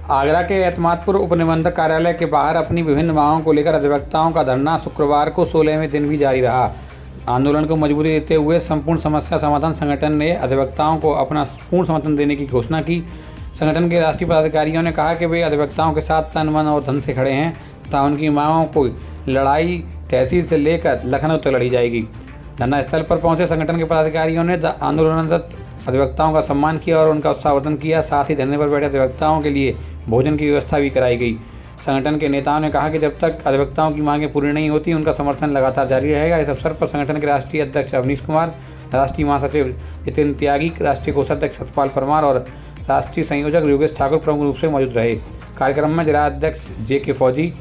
आगरा के एतमादपुर उपनिबंधक कार्यालय के बाहर अपनी विभिन्न मांगों को लेकर अधिवक्ताओं का धरना शुक्रवार को 16वें दिन भी जारी रहा। आंदोलन को मजबूरी देते हुए संपूर्ण समस्या समाधान संगठन ने अधिवक्ताओं को अपना पूर्ण समर्थन देने की घोषणा की। संगठन के राष्ट्रीय पदाधिकारियों ने कहा कि वे अधिवक्ताओं के साथ तन मन और धन से खड़े हैं तथा उनकी मांगों को लड़ाई तहसील से लेकर लखनऊ तक लड़ी जाएगी। धरना स्थल पर पहुंचे संगठन के पदाधिकारियों ने आंदोलनरत अधिवक्ताओं का सम्मान किया और उनका उत्साहवर्धन किया। साथ ही धरने पर बैठे अधिवक्ताओं के लिए भोजन की व्यवस्था भी कराई गई। संगठन के नेताओं ने कहा कि जब तक अधिवक्ताओं की मांगें पूरी नहीं होती उनका समर्थन लगातार जारी रहेगा। इस अवसर पर संगठन के राष्ट्रीय अध्यक्ष अवनीश कुमार, राष्ट्रीय महासचिव जितेंद्र त्यागी, राष्ट्रीय कोषाध्यक्ष सतपाल परमार और राष्ट्रीय संयोजक योगेश ठाकुर प्रमुख रूप से मौजूद रहे। कार्यक्रम में जिला अध्यक्ष JK फौजी,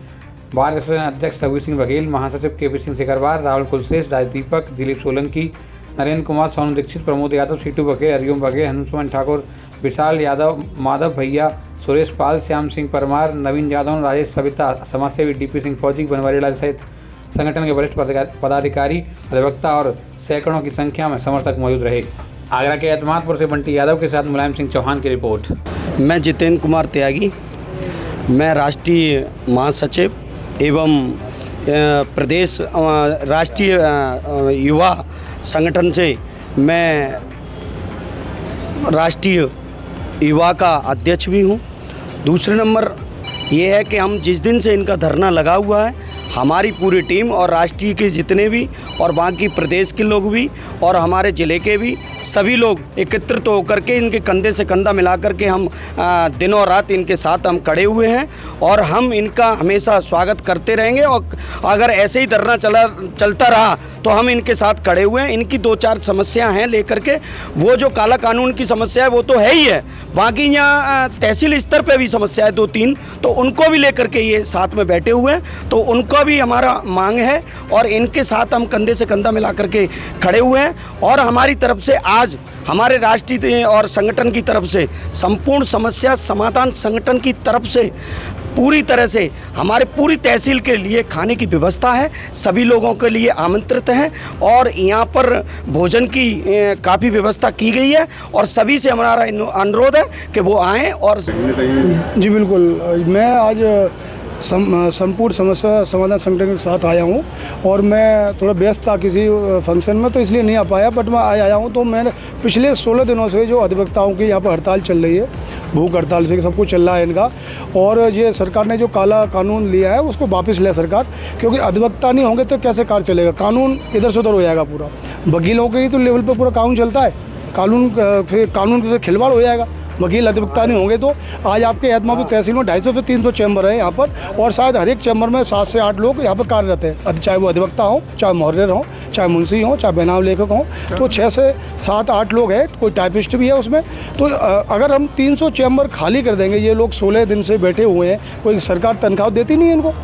बार एसोसिएशन अध्यक्ष रघुवीर सिंह बघेल, महासचिव KP सिंह सिकरवार, राहुल कुलश्रेष्ठ, राज दीपक, दिलीप सोलंकी, नरेंद्र कुमार, सोनू दीक्षित, प्रमोद यादव, सीटू बघेल, हरिओम बघेल, हनुमान ठाकुर, विशाल यादव, माधव भैया, सुरेश पाल, श्याम सिंह परमार, नवीन यादव, राजेश सविता, समाजसेवी DP सिंह फौजी, बनवारी लाल सहित संगठन के वरिष्ठ पदाधिकारी, अधिवक्ता और सैकड़ों की संख्या में समर्थक मौजूद रहे। आगरा के एतमादपुर से बंटी यादव के साथ मुलायम सिंह चौहान की रिपोर्ट। मैं जितेंद्र कुमार त्यागी, मैं राष्ट्रीय महासचिव एवं प्रदेश राष्ट्रीय युवा संगठन से मैं राष्ट्रीय युवा का अध्यक्ष भी हूँ। दूसरे नंबर ये है कि हम जिस दिन से इनका धरना लगा हुआ है, हमारी पूरी टीम और राष्ट्रीय के जितने भी और बाकी प्रदेश के लोग भी और हमारे ज़िले के भी सभी लोग एकत्रित होकर के इनके कंधे से कंधा मिला कर के हम दिन और रात इनके साथ हम खड़े हुए हैं और हम इनका हमेशा स्वागत करते रहेंगे। और अगर ऐसे ही धरना चलता रहा तो हम इनके साथ खड़े हुए हैं। इनकी 2-4 समस्या हैं लेकर के, वो जो काला कानून की समस्या है वो तो है ही है, बाकी यहाँ तहसील स्तर पे भी समस्या है 2-3, तो उनको भी लेकर के ये साथ में बैठे हुए हैं। तो उनको भी हमारा मांग है और इनके साथ हम कंधे से कंधा मिला करके खड़े हुए हैं। और हमारी तरफ से आज हमारे राष्ट्रीय और संगठन की तरफ से संपूर्ण समस्या समाधान संगठन की तरफ से पूरी तरह से हमारे पूरी तहसील के लिए खाने की व्यवस्था है, सभी लोगों के लिए आमंत्रित हैं और यहाँ पर भोजन की काफ़ी व्यवस्था की गई है और सभी से हमारा अनुरोध है कि वो आएँ। और जी बिल्कुल, मैं आज संपूर्ण समस्या समाधान संगठन के साथ आया हूँ और मैं थोड़ा व्यस्त था किसी फंक्शन में तो इसलिए नहीं आ पाया, बट मैं आया हूँ। तो मैंने पिछले 16 दिनों से जो अधिवक्ताओं की यहाँ पर हड़ताल चल रही है, भूख हड़ताल से सब कुछ चल रहा है इनका, और ये सरकार ने जो काला कानून लिया है उसको वापस ले सरकार, क्योंकि अधिवक्ता नहीं होंगे तो कैसे कार्य चलेगा, कानून इधर से उधर हो जाएगा पूरा। वकीलों के ही तो लेवल पर पूरा कानून चलता है, कानून से खिलवाड़ हो जाएगा। वकील अधिवक्ता नहीं होंगे तो आज आपके एतमादपुर तहसील में 250 से 300 चैम्बर है यहाँ पर, और शायद हर एक चैम्बर में 7 से 8 लोग यहाँ पर कार्यरत हैं, चाहे वो अधिवक्ता हो, चाहे मुहर्रिर हो, चाहे मुंशी हो, चाहे बेनाम लेखक हो। तो 6 से 7-8 लोग हैं, कोई टाइपिस्ट भी है उसमें। तो अगर हम 300 चैम्बर खाली कर देंगे, ये लोग 16 दिन से बैठे हुए हैं, कोई सरकार तनख्वाह देती नहीं है इनको,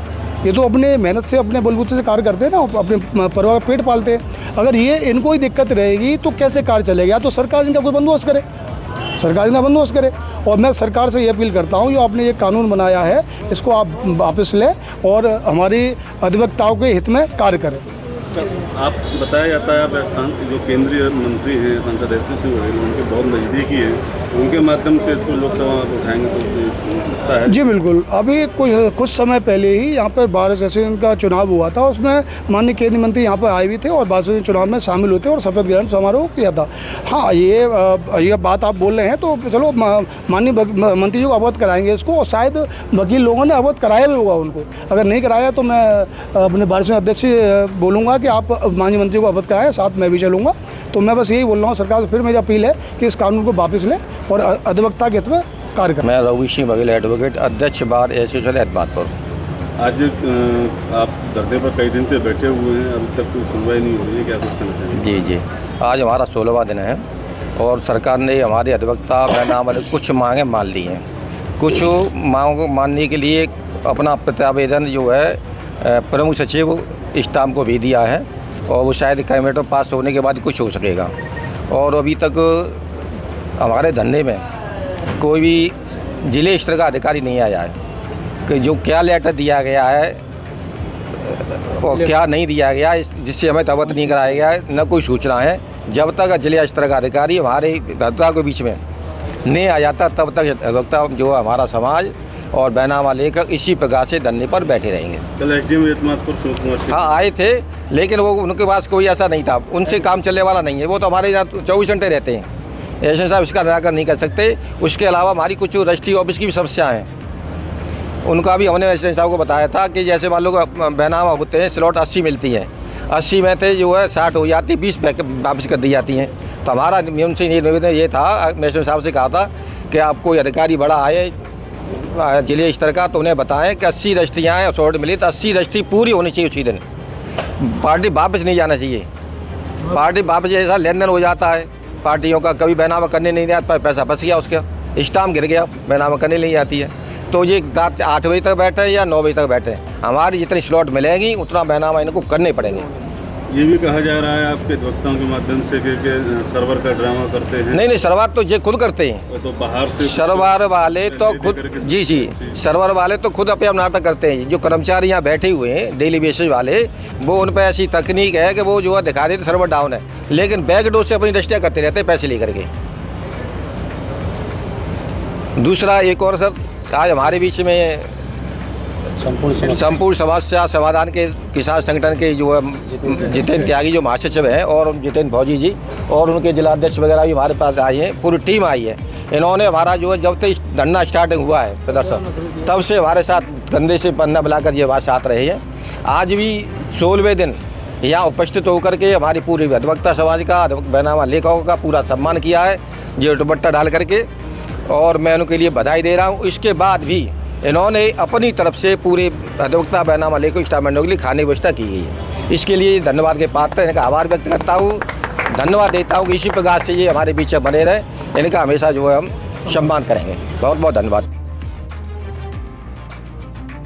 ये तो अपने मेहनत से अपने बलबूते से कार्य करते हैं ना, अपने परिवार का पेट पालते हैं। अगर ये इनको ही दिक्कत रहेगी तो कैसे कार्य चलेगा? तो सरकार इनका कोई बंदोबस्त करे, सरकार इनका बंदोबस्त करे। और मैं सरकार से ये अपील करता हूँ, जो आपने ये कानून बनाया है इसको आप वापस लें और हमारी अधिवक्ताओं के हित में कार्य करें। आप बताया जाता है जो केंद्रीय मंत्री हैं सांसद SP सिंह बघेल, उनके बहुत नज़दीकी हैं, उनके माध्यम से इसको लोकसभा में उठाएंगे तो लगता है? जी बिल्कुल, अभी कुछ समय पहले ही यहाँ पर बार एसोसिएशन का चुनाव हुआ था, उसमें माननीय केंद्रीय मंत्री यहाँ पर आए भी थे और बार एसोसिएशन चुनाव में शामिल होते और शपथ ग्रहण समारोह किया था। हाँ, ये बात आप बोल रहे हैं तो चलो माननीय मंत्री जी को अवगत कराएंगे इसको, और शायद वकील लोगों ने अवगत कराया भी होगा उनको। अगर नहीं कराया तो मैं अपने बार एसोसिएशन अध्यक्ष से बोलूँगा कि आप माननीय मंत्री को अवगत कराएं, साथ मैं भी चलूँगा। तो मैं बस यही बोल रहा हूँ सरकार से, फिर मेरी अपील है कि इस कानून को वापस लें और अधिवक्ता के हित में कार्य करें। मैं रघुवीर सिंह बघेल, एडवोकेट, अध्यक्ष बार एसोसिएशन एतमादपुर। आज आप धरने पर कई दिन से बैठे हुए हैं, अभी तक कोई सुनवाई नहीं हो रही है, क्या कुछ कहना चाहिए? जी, आज हमारा 16वां दिन है और सरकार ने हमारे अधिवक्ता बैनाम वाले कुछ मांगें मान ली हैं। कुछ मांगों को मानने के लिए अपना प्रत्यावेदन जो है प्रमुख सचिव स्टाम्प को भी दिया है और वो शायद कैबिनेट में पास होने के बाद कुछ हो सकेगा। और अभी तक हमारे धरने में कोई भी जिले स्तर का अधिकारी नहीं आया है कि जो क्या लेटर दिया गया है और क्या नहीं दिया गया, जिससे हमें अवगत नहीं कराया गया है, न कोई सूचना है। जब तक जिले स्तर का अधिकारी हमारे अधिवक्ता के बीच में नहीं आ जाता तब तक अधिवक्ता जो हमारा समाज और बैनामा लेकर इसी प्रकार से धरने पर बैठे रहेंगे। कल एसडीएम एतमादपुर शिव कुमार सिंह हाँ आए थे, लेकिन वो उनके पास कोई ऐसा नहीं था, उनसे काम चलने वाला नहीं है। वो तो हमारे यहाँ 24 घंटे रहते हैं, एसडीएम साहब इसका निराकरण नहीं कर सकते। उसके अलावा हमारी कुछ रजिस्ट्री ऑफिस की भी समस्या हैं, उनका भी हमने एसडीएम साहब को बताया था कि जैसे मान लो बैनामा होते हैं, स्लॉट 80 मिलती है, 80 में थे जो है 60 हो जाती, 20 वापस कर दी जाती हैं। तो हमारा उनसे ये निवेदन ये था, एसडीएम साहब से कहा था कि आप कोई अधिकारी बड़ा आए जिले स्तर का तो उन्हें बताएं कि 80 रजिस्ट्रियाँ हैं, स्लॉट मिली तो 80 रजिस्ट्री पूरी होनी चाहिए उसी दिन। पार्टी वापस नहीं जाना चाहिए, पार्टी वापस ऐसा लेन देन हो जाता है पार्टियों का, कभी बैनामा करने नहीं दिया, पर पैसा फंस गया, उसका स्टाम्प गिर गया, बैनामा करने नहीं आती है। तो ये 8 बजे तक बैठे या 9 बजे तक बैठे, हमारी जितनी स्लॉट मिलेंगी उतना बैनामा इनको करने पड़ेंगे। ये भी कहा जा रहा है आपके अधिवक्ताओं के माध्यम से कि सर्वर का ड्रामा करते हैं। नहीं, सर्वर तो ये खुद करते हैं, वो तो बाहर से सर्वर वाले तो खुद जी सर्वर वाले तो खुद अपने नाटक करते हैं। जो कर्मचारी यहाँ बैठे हुए हैं डेली बेसिस वाले, वो उन पर ऐसी तकनीक है कि वो जो है दिखा देते सर्वर डाउन है, लेकिन बैकडोर से अपनी रजिस्ट्रियाँ करते रहते हैं पैसे लेकर के। दूसरा एक और सर, आज हमारे बीच में संपूर्ण समस्या समाधान के किसान संगठन के जो है जितेंद्र त्यागी जो महासचिव हैं, और जितेंद्र भौजी जी और उनके जिलाध्यक्ष वगैरह भी हमारे पास आए हैं, पूरी टीम आई है। इन्होंने हमारा जो है जब तक धरना स्टार्टिंग हुआ है प्रदर्शन, तब से हमारे साथ कंधे से पन्ना मिलाकर ये हमारे साथ रहे हैं। आज भी 16वें दिन यहाँ उपस्थित होकर के हमारी पूरी अधिवक्ता समाज का, बैनामा लेखकों का पूरा सम्मान किया है, जो दुपट्टा डाल करके, और मैं उनके लिए बधाई दे रहा हूँ। इसके बाद भी इन्होंने अपनी तरफ से पूरे अधिवक्ता बैनामा लेखक स्टाफ मेंबरों के लिए खाने की व्यवस्था की गई है। इसके लिए धन्यवाद के पात्र इनका आभार व्यक्त करता हूँ, धन्यवाद देता हूँ कि इसी प्रकार से ये हमारे बीच बने रहे, इनका हमेशा जो है हम सम्मान करेंगे। बहुत बहुत धन्यवाद।